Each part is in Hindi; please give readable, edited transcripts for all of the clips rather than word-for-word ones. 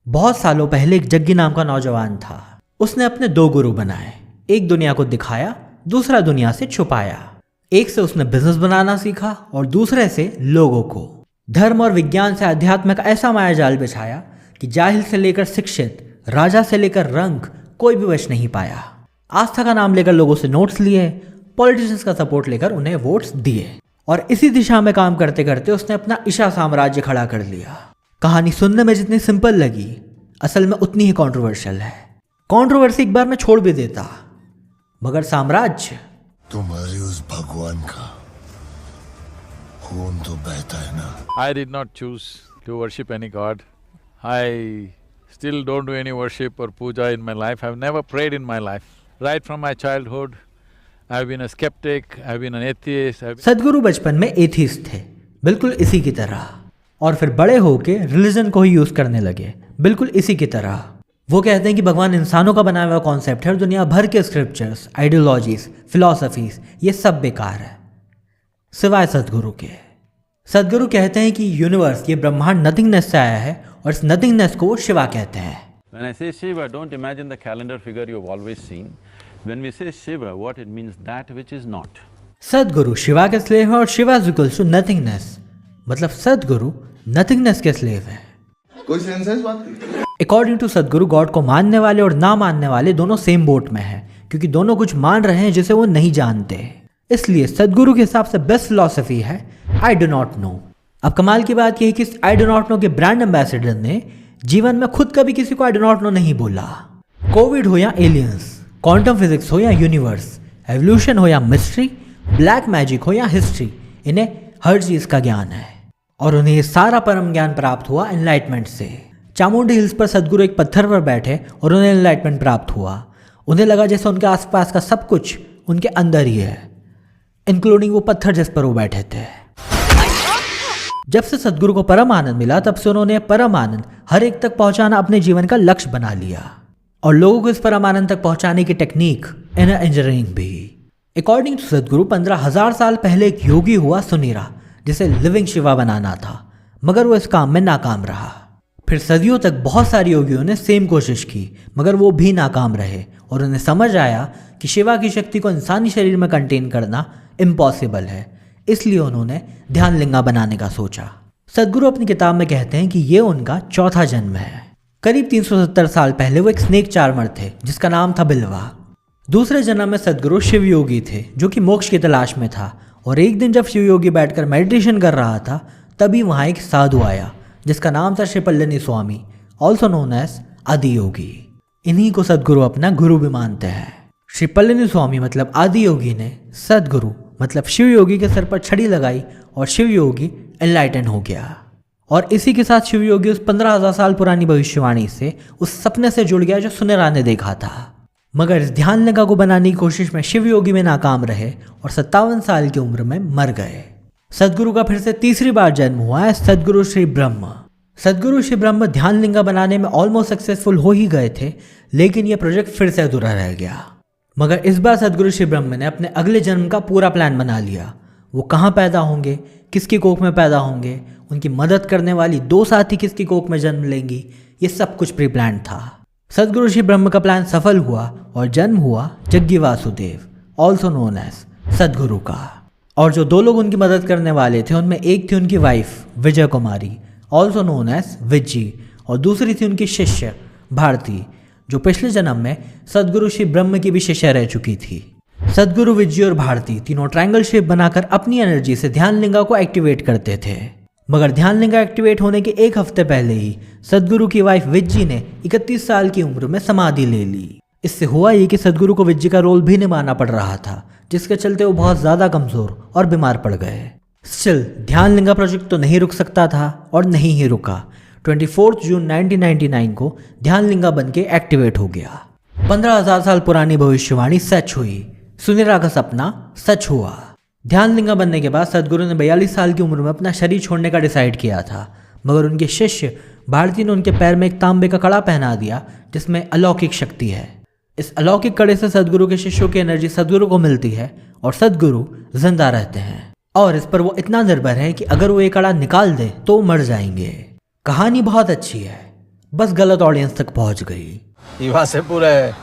बहुत सालों पहले एक जग्गी नाम का नौजवान था। उसने अपने दो गुरु बनाए, एक दुनिया को दिखाया, दूसरा दुनिया से छुपाया। एक से उसने बिजनेस बनाना सीखा और दूसरे से लोगों को धर्म और विज्ञान से अध्यात्म का ऐसा माया जाल बिछाया कि जाहिल से लेकर शिक्षित, राजा से लेकर रंक कोई भी बच नहीं पाया। आस्था का नाम लेकर लोगों से नोट्स लिए, पॉलिटिशियंस का सपोर्ट लेकर उन्हें वोट्स दिए और इसी दिशा में काम करते करते उसने अपना ईशा साम्राज्य खड़ा कर लिया। कहानी सुनने में जितनी सिंपल लगी, असल में उतनी ही कंट्रोवर्शियल है। कंट्रोवर्सी एक बार में छोड़ भी देता, मगर साम्राज्य तुम्हारे उस भगवान का खून तो बहता है ना। I did not choose to worship any god. I still don't do any worship or puja in my life. I've never prayed in my life. Right from my childhood, I've been a skeptic, I've been an atheist, सदगुरु बचपन में एथीस्ट थे, बिल्कुल इसी की तरह, और फिर बड़े होके रिलीजन को ही यूज करने लगे, बिल्कुल इसी की तरह। वो कहते हैं कि भगवान इंसानों का बनाया हुआ कॉन्सेप्ट है और दुनिया भर के स्क्रिप्चर्स, आइडियोलॉजीज, फिलॉसफीज ये सब बेकार है, सिवाय सदगुरु के। सदगुरु कहते हैं कि यूनिवर्स, ये ब्रह्मांड नथिंगनेस से आया है और इस नथिंगनेस को वो शिवा कहते हैं। When I say Shiva, don't imagine the calendar figure you've always seen. When we say Shiva, what it means that which is not. सदगुरु शिवा के स्लेव है और Shiva is equals to nothingness, मतलब सदगुरु नथिंगनेस के स्लेव है। कोई सेंस है इस बात की? अकॉर्डिंग टू सदगुरु, गॉड को मानने वाले और ना मानने वाले दोनों सेम बोट में हैं, क्योंकि दोनों कुछ मान रहे हैं जिसे वो नहीं जानते। इसलिए सदगुरु के हिसाब से बेस्ट फिलॉसफी है आई डू नॉट नो। अब कमाल की बात यह है कि इस आई डू नॉट नो के ब्रांड एम्बेसडर ने जीवन में खुद कभी किसी को आई डू नॉट नो नहीं बोला। कोविड हो या एलियंस, क्वांटम फिजिक्स हो या यूनिवर्स, एवोल्यूशन हो या मिस्ट्री, ब्लैक मैजिक हो या हिस्ट्री, इन्हें हर चीज का ज्ञान है और उन्हें ये सारा परम ज्ञान प्राप्त हुआ एनलाइटमेंट से। चामुंडी हिल्स पर सदगुरु एक पत्थर पर बैठे और उन्हें एनलाइटमेंट प्राप्त हुआ। उन्हें लगा जैसे उनके आसपास का सब कुछ उनके अंदर ही है, इंक्लूडिंग वो पत्थर जिस पर वो बैठे थे। जब से सदगुरु को परम आनंद मिला, तब से उन्होंने परम आनंद हर एक तक पहुंचाना अपने जीवन का लक्ष्य बना लिया और लोगों को इस परम आनंद तक पहुंचाने की टेक्निक इनर इंजीनियरिंग भी। अकॉर्डिंग टू सदगुरु 15,000 साल पहले एक योगी हुआ सुनीरा, जिसे लिविंग शिवा बनाना था, मगर वो इस काम में नाकाम रहा। फिर सदियों तक बहुत सारे योगियों ने सेम कोशिश की, मगर वो भी नाकाम रहे और उन्हें समझ आया कि शिवा की शक्ति को इंसानी शरीर में कंटेन करना इम्पॉसिबल है। इसलिए उन्होंने ध्यान लिंगा बनाने का सोचा। सदगुरु अपनी किताब में कहते हैं कि ये उनका चौथा जन्म है। करीब 370 साल पहले वो एक स्नेक चार्मर थे जिसका नाम था बिल्वा। दूसरे जन्म में सदगुरु शिव योगी थे जो कि मोक्ष की तलाश में था, और एक दिन जब शिव योगी बैठकर मेडिटेशन कर रहा था, तभी वहाँ एक साधु आया जिसका नाम था श्री पल्लनी स्वामी, ऑल्सो नोन एज आदि योगी। इन्हीं को सदगुरु अपना गुरु भी मानते हैं। श्री पल्लनी स्वामी मतलब आदि योगी ने सदगुरु मतलब शिव योगी के सर पर छड़ी लगाई और शिव योगी एनलाइटन हो गया। और इसी के साथ शिव योगी उस 15,000 साल पुरानी भविष्यवाणी से, उस सपने से जुड़ गया जो सुनेरा ने देखा था। मगर इस ध्यान लिंगा को बनाने की कोशिश में शिव योगी में नाकाम रहे और 57 साल की उम्र में मर गए। सदगुरु का फिर से तीसरी बार जन्म हुआ है सदगुरु श्री ब्रह्म। सदगुरु श्री ब्रह्म ध्यान लिंगा बनाने में ऑलमोस्ट सक्सेसफुल हो ही गए थे, लेकिन यह प्रोजेक्ट फिर से अधूरा रह गया। मगर इस बार सदगुरु श्री ब्रह्म ने अपने अगले जन्म का पूरा प्लान बना लिया। वो कहाँ पैदा होंगे, किसकी कोख में पैदा होंगे, उनकी मदद करने वाली 2 साथी किसकी कोख में जन्म लेंगी, ये सब कुछ प्री प्लान था। सदगुरु श्री ब्रह्म का प्लान सफल हुआ और जन्म हुआ Jaggi Vasudev, also known as Sadhguru का। और जो 2 लोग उनकी मदद करने वाले थे, उनमें एक थी उनकी वाइफ विजय कुमारी, ऑल्सो नोन एज विज्जी, और दूसरी थी उनकी शिष्य भारती, जो पिछले जन्म में सदगुरु श्री ब्रह्म की भी शिष्या रह चुकी थी। सदगुरु विजय और भारती तीनों ट्रायंगल शेप बनाकर अपनी एनर्जी से ध्यान लिंगा को एक्टिवेट करते थे। मगर ध्यान लिंगा एक्टिवेट होने के 1 हफ्ते पहले ही सदगुरु की वाइफ विज्जी ने 31 साल की उम्र में समाधि ले ली। इससे हुआ ये कि सदगुरु को विज्जी का रोल भी निभाना पड़ रहा था, जिसके चलते वो बहुत ज्यादा कमजोर और बीमार पड़ गए। स्टिल ध्यान लिंगा प्रोजेक्ट तो नहीं रुक सकता था और नहीं ही रुका। 24 जून 1999 को ध्यान लिंगा बन के एक्टिवेट हो गया। 15,000 साल पुरानी भविष्यवाणी सच हुई, सुनेरा का सपना सच हुआ। ध्यान लिंगा बनने के बाद सदगुरु ने 42 साल की उम्र में अपना शरीर छोड़ने का डिसाइड किया था, मगर उनके शिष्य भारती ने उनके पैर में एक तांबे का कड़ा पहना दिया जिसमें अलौकिक शक्ति है। इस अलौकिक कड़े से सदगुरु के शिष्यों की एनर्जी सदगुरु को मिलती है और सदगुरु जिंदा रहते हैं। और इस पर वो इतना निर्भर है कि अगर वो ये कड़ा निकाल दे तो मर जाएंगे। कहानी बहुत अच्छी है, बस गलत ऑडियंस तक पहुंच गई। ईवा से पूरा है,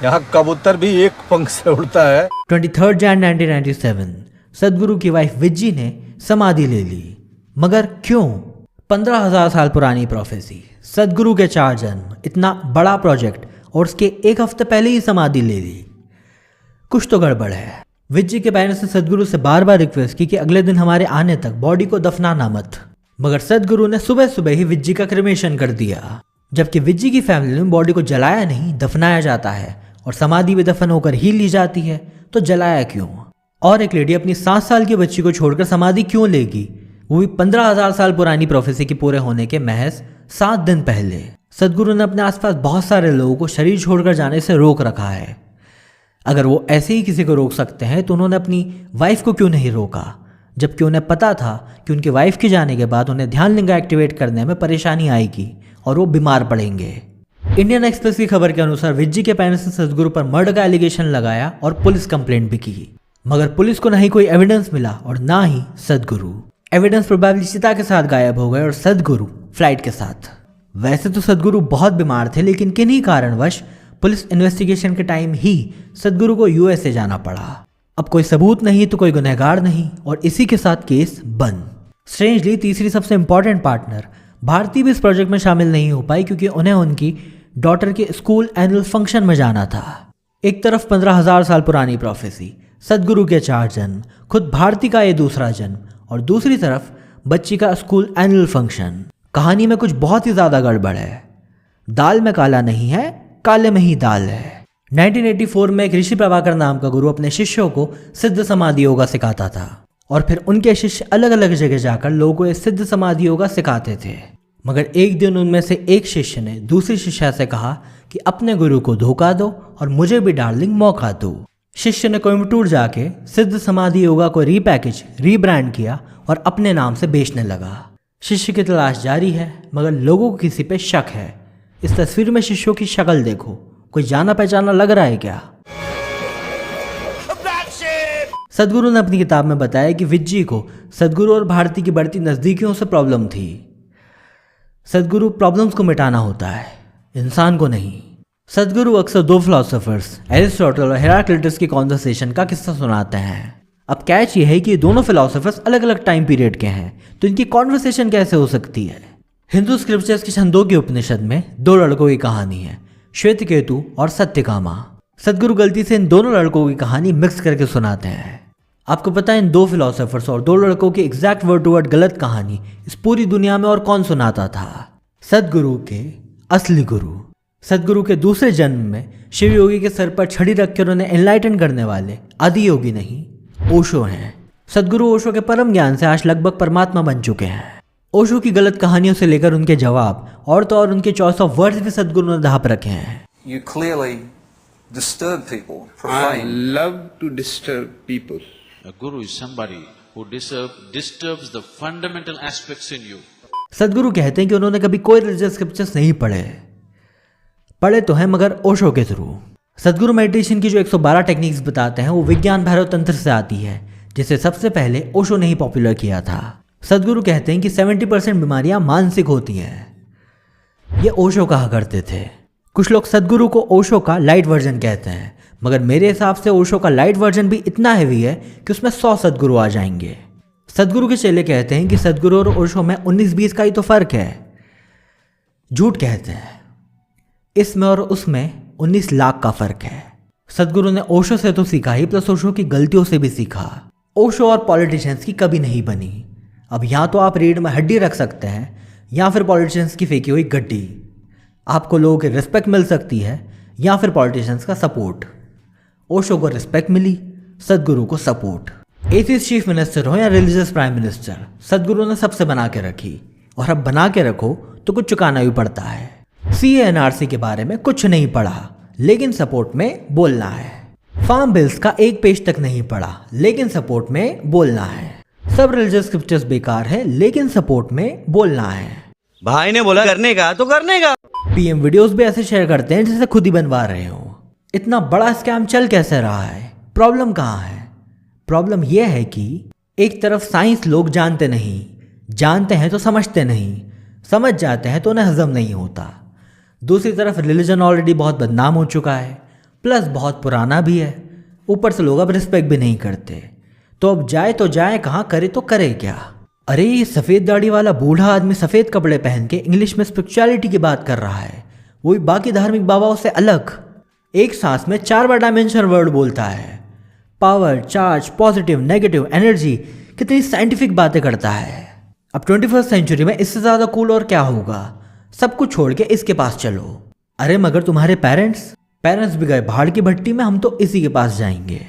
यहाँ कबूतर भी एक पंख से उड़ता है। 23 जनवरी 1997 सदगुरु की वाइफ विज्जी ने समाधि ले ली। मगर क्यों? 15,000 साल पुरानी प्रोफेसी, सदगुरु के 4 जन्म, इतना बड़ा प्रोजेक्ट और उसके एक हफ्ते पहले ही समाधि ले ली। कुछ तो गड़बड़ है। विज्जी के पेरेंट्स ने सदगुरु से बार बार रिक्वेस्ट की कि अगले दिन हमारे आने तक बॉडी को दफनाना मत, मगर सदगुरु ने सुबह सुबह ही विज्जी का क्रिमेशन कर दिया। जबकि विज्जी की फैमिली में बॉडी को जलाया नहीं, दफनाया जाता है और समाधि भी दफन होकर ही ली जाती है, तो जलाया क्यों? और एक लेडी अपनी 7 साल की बच्ची को छोड़कर समाधि क्यों लेगी, वो भी 15,000 साल पुरानी प्रोफेसी के पूरे होने के महज 7 दिन पहले? सदगुरु ने अपने आसपास बहुत सारे लोगों को शरीर छोड़कर जाने से रोक रखा है। अगर वो ऐसे ही किसी को रोक सकते हैं तो उन्होंने अपनी वाइफ को क्यों नहीं रोका, जबकि उन्हें पता था कि उनकी वाइफ के जाने के बाद उन्हें ध्यान लिंग एक्टिवेट करने में परेशानी आएगी और वो बीमार पड़ेंगे। इंडियन एक्सप्रेस की खबर के अनुसार विज्जी के पेरेंट्स ने सदगुरु पर मर्डर का एलिगेशन लगाया और पुलिस कंप्लेंट भी की, मगर पुलिस को ना ही कोई एविडेंस मिला और ना ही सदगुरु। एविडेंस प्रोबेबली चिता के साथ गायब हो गए और सदगुरु फ्लाइट के साथ। वैसे तो सदगुरु बहुत बीमार थे, लेकिन किन्हीं कारणवश पुलिस इन्वेस्टिगेशन के टाइम ही सदगुरु को यूएसए जाना पड़ा। अब कोई सबूत नहीं तो कोई गुनहगार नहीं, और इसी के साथ केस बंद। स्ट्रेंजली तीसरी सबसे इंपॉर्टेंट पार्टनर भारती भी इस प्रोजेक्ट में शामिल नहीं हो पाई, क्योंकि उन्हें उनकी डॉटर के स्कूल एनुअल फंक्शन में जाना था। एक तरफ 15,000 साल पुरानी प्रोफेसी, सदगुरु के 4 जन्म, खुद भारती का ये दूसरा जन्म, और दूसरी तरफ बच्ची का स्कूल एनुअल फंक्शन। कहानी में कुछ बहुत ही ज्यादा गड़बड़ है। दाल में काला नहीं है, काले में ही दाल है। 1984 में एक ऋषि प्रभाकर नाम का गुरु अपने शिष्यों को सिद्ध समाधि योगा सिखाता था, और फिर उनके शिष्य अलग अलग जगह जाकर लोगों को सिद्ध समाधि योगा सिखाते थे। मगर एक दिन उनमें से एक शिष्य ने दूसरी शिष्या से कहा कि अपने गुरु को धोखा दो और मुझे भी डार्लिंग मौका दो। शिष्य ने कोयम्बटूर जाके सिद्ध समाधि योगा को रीपैकेज, रीब्रांड किया और अपने नाम से बेचने लगा। शिष्य की तलाश जारी है, मगर लोगों को किसी पे शक है। इस तस्वीर में शिष्यों की शक्ल देखो, कोई जाना पहचाना लग रहा है क्या? सदगुरु ने अपनी किताब में बताया कि विज्जी को सदगुरु और भारती की बढ़ती नजदीकियों से प्रॉब्लम थी। सदगुरु प्रॉब्लम्स को मिटाना होता है, इंसान को नहीं। सदगुरु अक्सर 2 फिलोसोफर्स एरिस्टोटल और हेराक्लिटस की कॉन्वर्सेशन का किस्सा सुनाते हैं। अब कैच ये है कि ये दोनों फिलोसोफर्स अलग अलग टाइम पीरियड के हैं, तो इनकी कॉन्वर्सेशन कैसे हो सकती है? हिंदू स्क्रिप्चर्स की छंदोग्य उपनिषद में 2 लड़कों की कहानी है, श्वेतकेतु और सत्यकामा। सदगुरु गलती से इन दोनों लड़कों की कहानी मिक्स करके सुनाते हैं। आपको पता है इन 2 फिलोसोफर्स और 2 लड़कों की एग्जैक्ट वर्ड टू वर्ड गलत कहानी इस पूरी दुनिया में और कौन सुनाता था? सदगुरु के असली गुरु। सदगुरु के दूसरे जन्म में शिव योगी के सर पर छड़ी रखकर उन्हें एनलाइटन करने वाले आदि योगी नहीं, ओशो हैं। सदगुरु ओशो के परम ज्ञान से आज लगभग परमात्मा बन चुके हैं। ओशो की गलत कहानियों से लेकर उनके जवाब और तो और उनके चॉइस ऑफ वर्ड्स भी सदगुरु ने ढाप रखे हैं। You clearly disturb people. I Profane. love to disturb people. A guru is somebody who disturbs the fundamental aspects in you. सदगुरु कहते हैं कि उन्होंने कभी कोई रिलीजियस स्क्रिप्चर्स नहीं पढ़े तो हैं, मगर ओशो के थ्रू। सदगुरु मेडिटेशन की जो 112 टेक्निक्स बताते हैं वो विज्ञान भैरव तंत्र से आती है, जिसे सबसे पहले ओशो ने ही पॉपुलर किया था। सदगुरु कहते हैं कि 70% बीमारियां मानसिक होती हैं। ये ओशो कहा करते थे। कुछ लोग सदगुरु को ओशो का लाइट वर्जन कहते हैं, मगर मेरे हिसाब से ओशो का लाइट वर्जन भी इतना हैवी है कि उसमें 100 सदगुरु आ जाएंगे। सदगुरु के चेले कहते हैं कि सदगुरु और ओशो में 19-20 का ही तो फर्क है। झूठ कहते हैं, इसमें और उसमें 19 लाख का फर्क है। सदगुरु ने ओशो से तो सीखा ही, प्लस ओशो की गलतियों से भी सीखा। ओशो और पॉलिटिशियंस की कभी नहीं बनी। अब या तो आप रीढ़ में हड्डी रख सकते हैं या फिर पॉलिटिशियंस की फेंकी हुई गड्डी। आपको लोगों की रिस्पेक्ट मिल सकती है या फिर पॉलिटिशियंस का सपोर्ट। ओशो को रिस्पेक्ट मिली, सदगुरु को सपोर्ट। एथिस्ट चीफ मिनिस्टर हो या रिलीजियस प्राइम मिनिस्टर, सदगुरु ने सबसे बना के रखी, और अब बना के रखो तो कुछ चुकाना भी पड़ता है। CA/NRC के बारे में कुछ नहीं पढ़ा, लेकिन सपोर्ट में बोलना है। फार्म बिल्स का एक पेज तक नहीं पढ़ा, लेकिन सपोर्ट में बोलना है। सब रिलीजियस स्क्रिप्चर्स बेकार है, लेकिन सपोर्ट में बोलना है। भाई ने बोला करने का तो करने का। PM वीडियोस भी ऐसे शेयर करते हैं जैसे खुद ही बनवा रहे हो। इतना बड़ा स्कैम चल कैसे रहा है? प्रॉब्लम कहाँ है? प्रॉब्लम यह है कि एक तरफ साइंस लोग जानते नहीं, जानते हैं तो समझते नहीं। समझ जाते हैं तो उन्हें हजम नहीं होता। दूसरी तरफ रिलीजन ऑलरेडी बहुत बदनाम हो चुका है, प्लस बहुत पुराना भी है, ऊपर से लोग अब रिस्पेक्ट भी नहीं करते। तो अब जाए तो जाए कहाँ, करे तो करे क्या। अरे ये सफ़ेद दाढ़ी वाला बूढ़ा आदमी सफ़ेद कपड़े पहन के इंग्लिश में स्पिरिचुअलिटी की बात कर रहा है, वो भी बाकी धार्मिक बाबाओं से अलग। एक सांस में 4 बार डायमेंशन वर्ड बोलता है। Power, charge, positive, negative, energy, कितनी साइंटिफिक बातें करता है। अब 21st सेंचुरी में इससे ज़्यादा कूल और क्या होगा। सब कुछ छोड़ के इसके पास चलो। अरे मगर तुम्हारे पेरेंट्स भी गए भाड़ की भट्टी में, हम तो इसी के पास जाएंगे।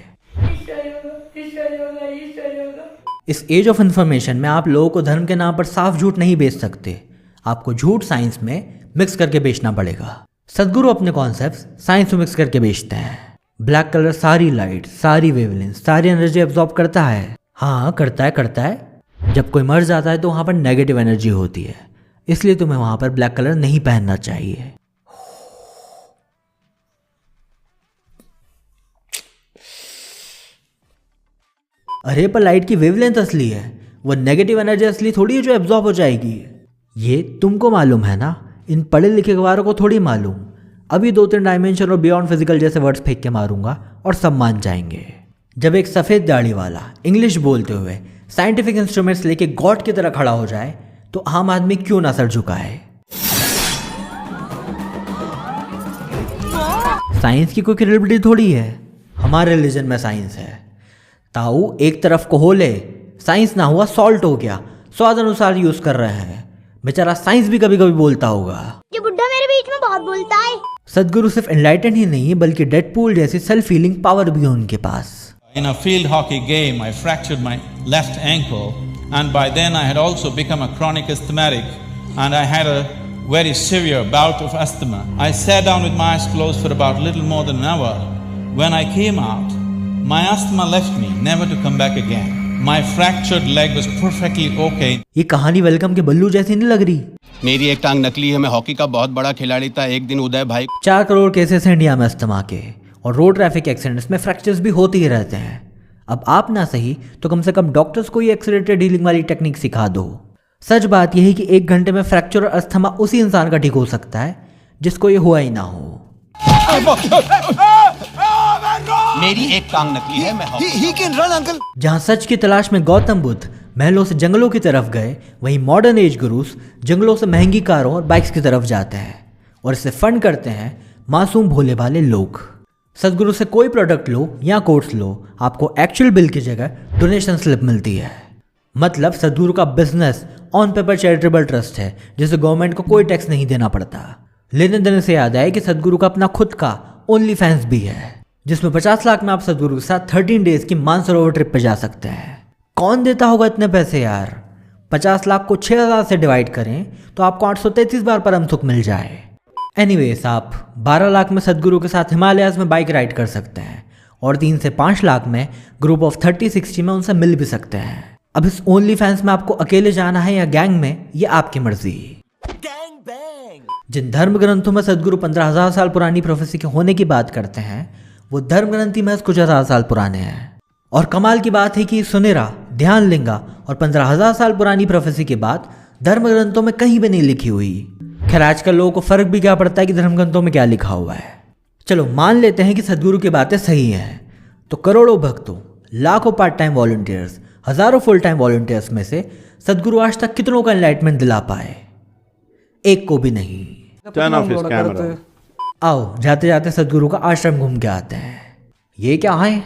इस एज ऑफ इंफॉर्मेशन में आप लोगों को धर्म के नाम पर साफ झूठ नहीं बेच सकते। आपको झूठ साइंस में मिक्स करके बेचना पड़ेगा। सदगुरु अपने कॉन्सेप्ट्स साइंस में मिक्स करके बेचते हैं। ब्लैक कलर सारी लाइट, सारी वेवलेंथ, सारी एनर्जी एब्जॉर्ब करता है। हाँ करता है। जब कोई मर जाता है तो वहाँ पर नेगेटिव एनर्जी होती है, इसलिए तुम्हें वहाँ पर ब्लैक कलर नहीं पहनना चाहिए। अरे पर लाइट की वेवलेंथ असली है, वो नेगेटिव एनर्जी असली थोड़ी है जो एब्जॉर्ब हो जाएगी। ये तुमको मालूम है ना, इन पढ़े लिखे गवारों को थोड़ी मालूम। अभी 2-3 डायमेंशन और बियॉन्ड फिजिकल जैसे वर्ड्स फेंक के मारूंगा और सब मान जाएंगे। जब एक सफ़ेद दाढ़ी वाला इंग्लिश बोलते हुए साइंटिफिक इंस्ट्रूमेंट्स लेके गॉड की तरह खड़ा हो जाए तो आम आदमी क्यों ना सर झुकाए। साइंस की कोई क्रेडिबिलिटी थोड़ी है। हमारे रिलीजन में साइंस है। ताऊ एक तरफ को होले, साइंस ना हुआ सॉल्ट हो गया, स्वाद अनुसार यूज कर रहे हैं। बेचारा साइंस भी कभी कभी बोलता होगा। ये बुड्ढा मेरे बीच में बहुत बोलता है। सदगुरु सिर्फ एनलाइटन ही नहीं है बल्कि डेडपूल जैसी सेल्फ हीलिंग पावर भी है उनके पास। In a field hockey game, I fractured my left ankle, and by then I had also become a chronic asthmatic, and I had a very severe bout of asthma. I sat down with my eyes closed for about little more than an hour. When I came out, my asthma left me, never to come back again. My fractured leg was perfectly okay. ये कहानी वेलकम के बल्लू जैसी नहीं लग रही। मेरी एक टांग नकली है, मैं हॉकी का बहुत बड़ा खिलाड़ी था। एक दिन उदय भाई 4 करोड़ केसेस हैं इंडिया में अस्थमा के, और रोड ट्रैफिक एक्सीडेंट्स में फ्रैक्चर्स भी होते ही रहते हैं। अब आप ना सही तो कम से कम डॉक्टर्स को ये एक्सीलरेटेड हीलिंग वाली टेक्निक सिखा दो। सच बात यह है कि 1 घंटे में फ्रैक्चर और अस्थमा उसी इंसान का ठीक हो सकता है जिसको ये हुआ ही ना हो। मेरी एक टांग नकली है, मैं ही कैन रन अंकल। जहां सच की तलाश में गौतम बुद्ध महलों से जंगलों की तरफ गए, वहीं मॉडर्न एज गुरुस जंगलों से महंगी कारों और बाइक्स की तरफ जाते हैं और इसे फंड करते हैं मासूम भोले भाले लोग। सदगुरु से कोई प्रोडक्ट लो या कोर्स लो, आपको एक्चुअल बिल की जगह डोनेशन स्लिप मिलती है। मतलब सदगुरु का business on paper charitable trust है जिसे गवर्नमेंट को कोई टैक्स नहीं देना पड़ता। लेने देने से याद आया कि सदगुरु का अपना खुद का ओनली फैंस भी है जिसमें 50 लाख में आप सदगुरु के साथ 13 डेज की मानसरोवर ट्रिप पे जा सकते हैं। कौन देता होगा इतने पैसे यार। 50 लाख को 6000 से डिवाइड करें तो आपको 833 बार परम सुख मिल जाए। एनीवेज आप 12 लाख में सदगुरु के साथ हिमालयाज में बाइक राइड कर सकते हैं और 3 से 5 लाख में ग्रुप ऑफ 30-60 में उनसे मिल भी सकते हैं। अब इस ओनली फैंस में आपको अकेले जाना है या गैंग में, ये आपकी मर्जी। जिन धर्म ग्रंथों में सदगुरु 15,000 साल पुरानी प्रोफेसी के होने की बात करते हैं वो धर्म ग्रंथी महज कुछ हजार साल पुराने हैं। और कमाल की बात है कि सुनेरा, ध्यान लिंगा और 15,000 साल पुरानी प्रोफेसी की बात धर्म ग्रंथों में कहीं भी नहीं लिखी हुई। खैर आजकल लोगों को फर्क भी क्या पड़ता है कि धर्म ग्रंथों में क्या लिखा हुआ है। चलो मान लेते हैं कि सदगुरु की बातें सही हैं, तो करोड़ों भक्तों, लाखों पार्ट टाइम वॉलंटियर्स, हजारों फुल टाइम वॉलंटियर्स में से सदगुरु आज तक कितनों का एनलाइटमेंट दिला पाए? एक को भी नहीं। Turn off his camera. आओ जाते जाते सदगुरु का आश्रम घूम के आते हैं। ये क्या है?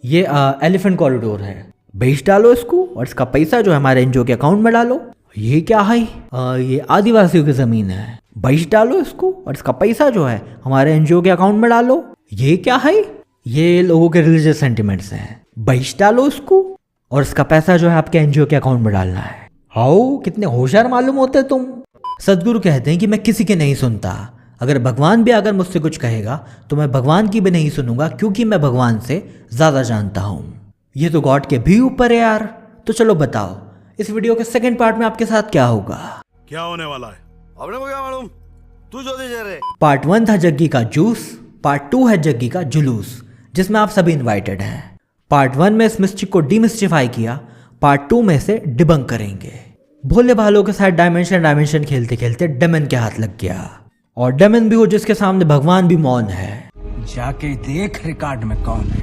ये एलिफेंट कॉरिडोर है। बेच डालो इसको और इसका पैसा जो है हमारे एनजीओ के अकाउंट में डालो। ये क्या है? ये आदिवासियों की जमीन है। बेच डालो इसको और इसका पैसा जो है हमारे एनजीओ के अकाउंट में डालो। ये क्या है? ये लोगों के रिलीजियस सेंटिमेंट्स हैं। बेच डालो इसको और इसका पैसा जो है आपके एनजीओ के अकाउंट में डालना है। हाउ कितने होशियार मालूम होते तुम। सदगुरु कहते हैं कि मैं किसी की नहीं सुनता। अगर भगवान भी अगर मुझसे कुछ कहेगा तो मैं भगवान की भी नहीं सुनूंगा क्योंकि मैं भगवान से ज़्यादा जानता हूँ। ये तो गॉड के भी ऊपर है यार। तो चलो बताओ इस वीडियो के सेकंड पार्ट में आपके साथ क्या होगा? क्या होने वाला है? अपने को क्या मालूम, तू जो दे रहे। पार्ट 1 था जग्गी का जूस, पार्ट 2 है जग्गी का जुलूस जिसमें आप सभी इन्वाइटेड हैं। पार्ट 1 में इस मिस्टिक को डीमिस्टिफाई किया, पार्ट 2 में से डिबंक करेंगे। भोले भालों के साथ डायमेंशन खेलते खेलते डेमन के हाथ लग गया, और डेमन भी हो जिसके सामने भगवान भी मौन है। जाके देख रिकॉर्ड में कौन है।